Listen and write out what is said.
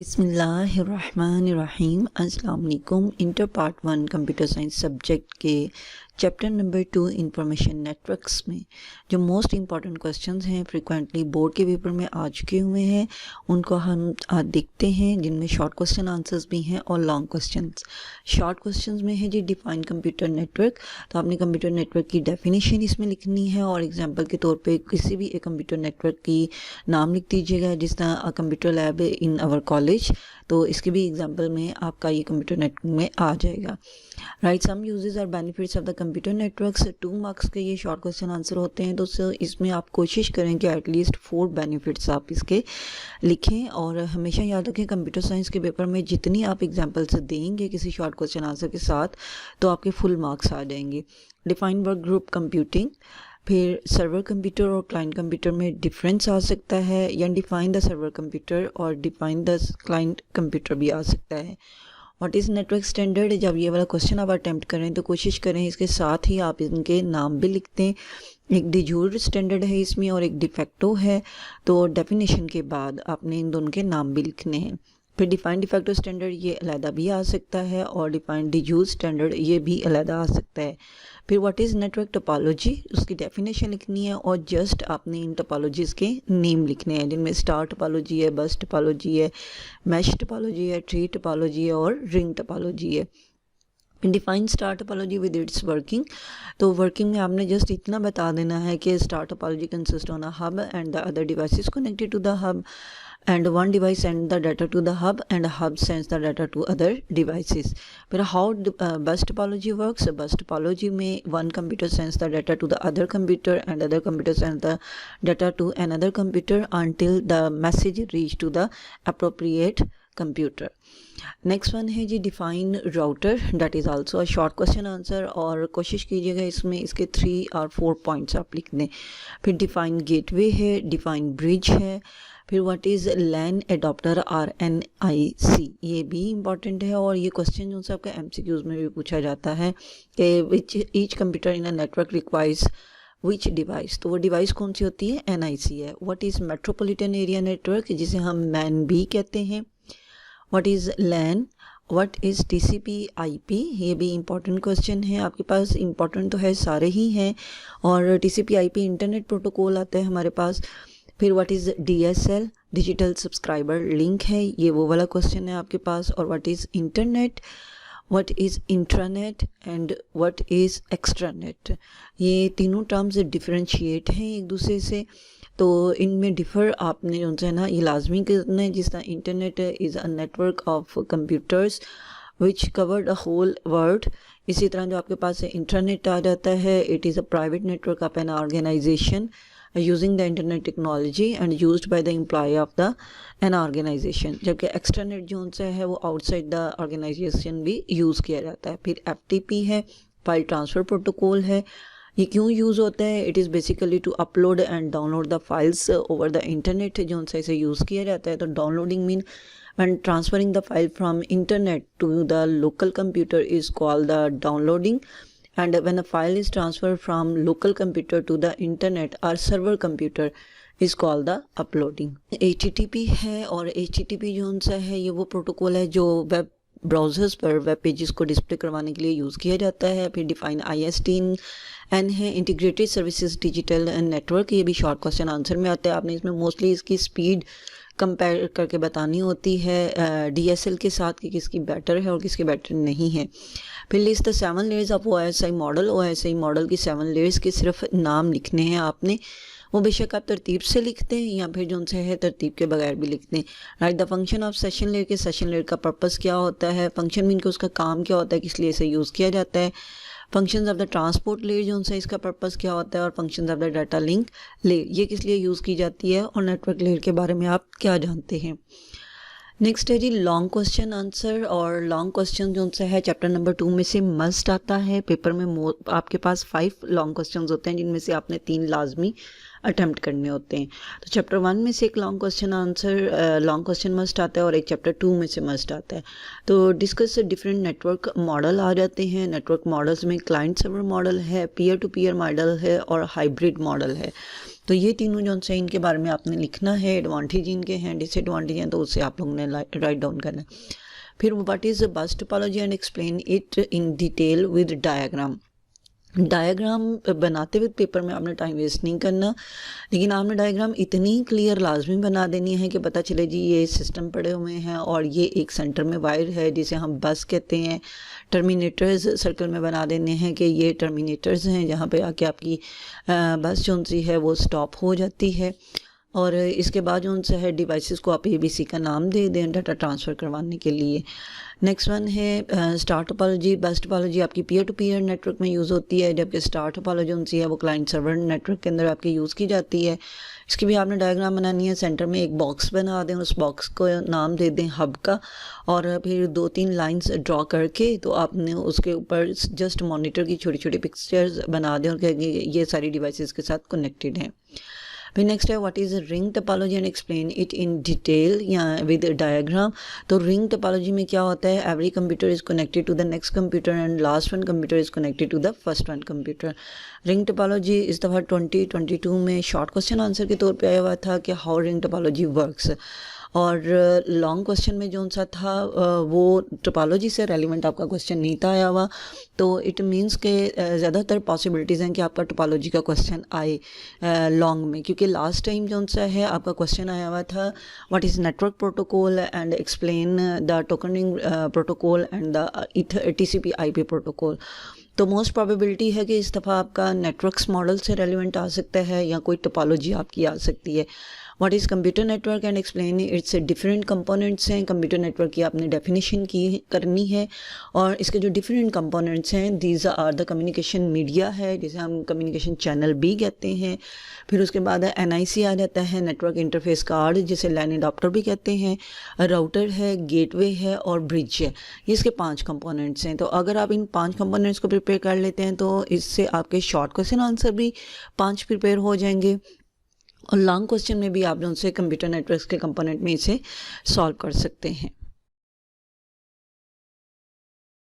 बिस्मिल्लाहिर्रहमानिर्रहीम। अस्सलाम वालेकुम। Inter part 1 computer science subject के चैप्टर नंबर 2 इंफॉर्मेशन नेटवर्क्स में जो मोस्ट इम्पॉर्टेंट क्वेश्चंस हैं फ्रिक्वेंटली बोर्ड के पेपर में आ चुके हुए हैं उनको हम आज देखते हैं, जिनमें शॉर्ट क्वेश्चन आंसर्स भी हैं और लॉन्ग क्वेश्चंस। शॉर्ट क्वेश्चंस में है जी डिफाइन कंप्यूटर नेटवर्क, तो आपने कंप्यूटर नेटवर्क की डेफिनेशन इसमें लिखनी है और एग्जांपल के तौर पे किसी भी एक कंप्यूटर नेटवर्क की नाम लिख दीजिएगा, जिस तरह computer lab in our college, तो इसके भी एग्जांपल में आपका ये कंप्यूटर नेटवर्क में आ जाएगा। राइट, सम यूजेस और benefits of the computer networks, 2 marks के ये शॉर्ट क्वेश्चन आंसर होते हैं, तो इसमें आप कोशिश करें कि एटलीस्ट 4 बेनिफिट्स आप इसके लिखें। और हमेशा याद रखें कंप्यूटर साइंस के पेपर में जितनी आप एग्जांपल्स देंगे किसी शॉर्ट क्वेश्चन आंसर के साथ, तो आपके फुल मार्क्स आ जाएंगे। डिफाइन वर्क ग्रुप कंप्यूटिंग, फिर सर्वर कंप्यूटर और क्लाइंट कंप्यूटर में डिफरेंस आ सकता है, या डिफाइन द सर्वर कंप्यूटर और डिफाइन द क्लाइंट कंप्यूटर भी आ सकता है। व्हाट इज़ नेटवर्क स्टैंडर्ड, जब ये वाला क्वेश्चन आप अटैम्प्ट करें तो कोशिश करें इसके साथ ही आप इनके नाम भी लिख दें। एक डिजूर स्टैंडर्ड है इसमें और एक डिफेक्टो है, तो डेफिनेशन के बाद आपने इन दोनों के नाम भी लिखने हैं। फिर डिफाइंड डिफेक्टो स्टैंडर्ड ये अलहदा भी आ सकता है और डिफाइंड डिजूर स्टैंडर्ड ये भी अलहदा आ सकता है। फिर व्हाट इज़ नेटवर्क टोपोलॉजी, उसकी डेफिनेशन लिखनी है और जस्ट आपने इन टोपोलॉजीज़ के नेम लिखने हैं, जिनमें स्टार टोपोलॉजी है, बस टोपोलॉजी है, मैश टोपोलॉजी है, ट्री टोपोलॉजी है और रिंग टोपोलॉजी है। Define star topology with its working, तो वर्किंग में आपने जस्ट इतना बता देना है कि star topology consist on a hub and the other devices connected to the hub, and one device send the data to the hub and a hub sends the data to other devices. But how bus topology works, bus topology में one computer sends the data to the other computer and other computer sends the data to another computer until the message reach to the appropriate computer. Next one है जी define router, that is also a short question answer, और कोशिश कीजिएगा इसमें इसके 3 और 4 points आप लिख दें। फिर डिफाइन गेटवे है, डिफाइन ब्रिज है, फिर what is LAN adapter RNIC, ये भी इंपॉर्टेंट है और ये क्वेश्चन जो आपका MCQs में भी पूछा जाता है कि which each computer in a network requires which device, तो वो डिवाइस कौन सी होती है, NIC है। What is metropolitan area network, जिसे हम मैन भी कहते हैं। What is LAN, what is TCP/IP, ये भी इम्पॉर्टेंट क्वेश्चन है आपके पास। इम्पॉर्टेंट तो है सारे ही हैं, और TCP/IP इंटरनेट प्रोटोकॉल आता है हमारे पास। फिर what is DSL, digital subscriber link है, ये वो वाला क्वेश्चन है आपके पास। और what is internet, what is intranet and what is extranet, ये तीनों टर्म्स डिफरेंशिएट हैं एक दूसरे से, तो इनमें डिफ़र आपने जो है ना ये लाजमी करना है। जिस तरह internet is a network of computers which cover the whole world, इसी तरह जो आपके पास इंटरनेट आ जाता है, it is a private network of an organization using the internet technology and used by the employee of an organization, जबकि एक्सट्रानेट जो सा है वो आउटसाइड द ऑर्गेनाइजेशन भी यूज़ किया जाता है। फिर FTP है, फाइल ट्रांसफ़र प्रोटोकॉल है, ये क्यों यूज़ होता है, it is basically to upload and download the files over the internet, जो सा इसे यूज़ किया जाता है। तो downloading mean when transferring the file from internet to the local computer is called the downloading, and when a file is transferred from local computer to the internet or server computer is called the uploading. HTTP है, और HTTP जो सा है ये वो protocol है जो web browsers पर वेब पेजेस को डिस्प्ले करवाने के लिए यूज़ किया जाता है। फिर डिफाइन ISDN है, इंटीग्रेटेड सर्विसेज डिजिटल नेटवर्क, ये भी शॉर्ट क्वेश्चन आंसर में आता है। आपने इसमें मोस्टली इसकी स्पीड कंपेयर करके बतानी होती है DSL के साथ कि किसकी बेटर है और किसकी बेटर नहीं है। फिर list the 7 layers of OSI model, OSI model की 7 लेयर्स के सिर्फ नाम लिखने हैं आपने, वो बेशक आप तरतीब से लिखते हैं या फिर जो उनसे है तरतीब के बगैर भी लिखते हैं। Right the function of session layer के सेशन लेयर का पर्पस क्या होता है, फंक्शन मीन के उसका काम क्या होता है, किस लिए इसे यूज़ किया जाता है। Functions of the transport layer जो उनसे इसका पर्पस क्या होता है, और functions of the data link layer ये किस लिए यूज़ की जाती है, और नेटवर्क लेयर के बारे में आप क्या जानते हैं। नेक्स्ट है जी लॉन्ग क्वेश्चन आंसर, और लॉन्ग क्वेश्चन जो उनसे है चैप्टर नंबर 2 में से मस्ट आता है। पेपर में आपके पास 5 लॉन्ग क्वेश्चन होते हैं, जिनमें से आपने 3 लाजमी अटैम्प्ट करने होते हैं। तो चैप्टर 1 में से एक long question answer long question must आता है और एक चैप्टर 2 में से मस्ट आता है। तो डिस्कस डिफरेंट नेटवर्क मॉडल आ जाते हैं। नेटवर्क मॉडल्स में क्लाइंट सर्वर मॉडल है, पीयर टू पीयर मॉडल है और हाइब्रिड मॉडल है। तो ये तीनों जो से इनके बारे में आपने लिखना है, एडवांटेज इनके हैं, डिसएडवांटेज हैं, तो उससे आप लोगों ने राइट डाउन करना है। फिर व्हाट इज़ बस topology and explain it in detail with diagram. Diagram बनाते हुए पेपर में आपने टाइम वेस्ट नहीं करना, लेकिन आपने डायग्राम इतनी क्लियर लाजमी बना देनी है कि पता चले जी ये सिस्टम पड़े हुए हैं और ये एक सेंटर में वायर है जिसे हम बस कहते हैं। टर्मिनेटर्स सर्कल में बना देने हैं कि ये टर्मिनेटर्स हैं जहाँ पे आके आपकी बस जो सी है वो स्टॉप हो जाती है। और इसके बाद जो उनसे है डिवाइसेस को आप ABC का नाम दे दें डाटा ट्रांसफ़र करवाने के लिए। नेक्स्ट वन है स्टार टोपोलॉजी। बस टोपोलॉजी आपकी पीयर टू पीयर नेटवर्क में यूज़ होती है, जबकि स्टार टोपोलॉजी उनसी है वो क्लाइंट सर्वर नेटवर्क के अंदर आपके यूज़ की जाती है। इसकी भी आपने डायग्राम बनानी है। सेंटर में एक बॉक्स बना दें, उस बॉक्स को नाम दे दें हब का, और फिर 2-3 लाइंस ड्रॉ करके तो आपने उसके ऊपर जस्ट मॉनिटर की छोटी छोटी पिक्चर्स बना दें और कहेंगे ये सारी डिवाइसेस के साथ कनेक्टेड हैं। फिर नेक्स्ट है what is ring topology and explain it in detail या विद डायग्राम। तो रिंग टोपोलॉजी में क्या होता है, every computer is connected to the next computer and last one computer is connected to the first one computer. Ring topology इस दफ़ा 2022 में short question answer के तौर पे आया हुआ था कि हाउ रिंग टोपोलॉजी वर्क्स, और लॉन्ग क्वेश्चन में जो सा था वो टोपोलॉजी से रेलिवेंट आपका क्वेश्चन नहीं था आया हुआ। तो इट मींस के ज़्यादातर पॉसिबिलिटीज़ हैं कि आपका टोपोलॉजी का क्वेश्चन आए लॉन्ग में, क्योंकि लास्ट टाइम जो सा है आपका क्वेश्चन आया हुआ था what is network protocol and explain the token ring protocol and the TCP/IP protocol. तो मोस्ट प्रोबेबिलिटी है कि इस दफ़ा आपका नेटवर्क्स मॉडल से रेलिवेंट आ सकता है या कोई टोपोलॉजी आपकी आ सकती है। What is computer network and explain its different components हैं। कंप्यूटर नेटवर्क की आपने डेफिनेशन की करनी है, और इसके जो डिफरेंट कंपोनेंट्स हैं these are the communication media है जिसे हम कम्युनिकेशन चैनल भी कहते हैं। फिर उसके बाद NIC आ जाता है, नेटवर्क इंटरफेस कार्ड जिसे लैन अडॉप्टर भी कहते हैं, राउटर है, गेटवे है और ब्रिज है। ये इसके 5 कंपोनेंट्स हैं। तो अगर आप इन 5 कंपोनेंट्स को प्रिपेयर कर लेते हैं तो इससे आपके शॉर्ट क्वेश्चन आंसर भी 5 प्रिपेयर हो जाएंगे, और लॉन्ग क्वेश्चन में भी आप जो उनसे कंप्यूटर नेटवर्क्स के कंपोनेंट में इसे सॉल्व कर सकते हैं।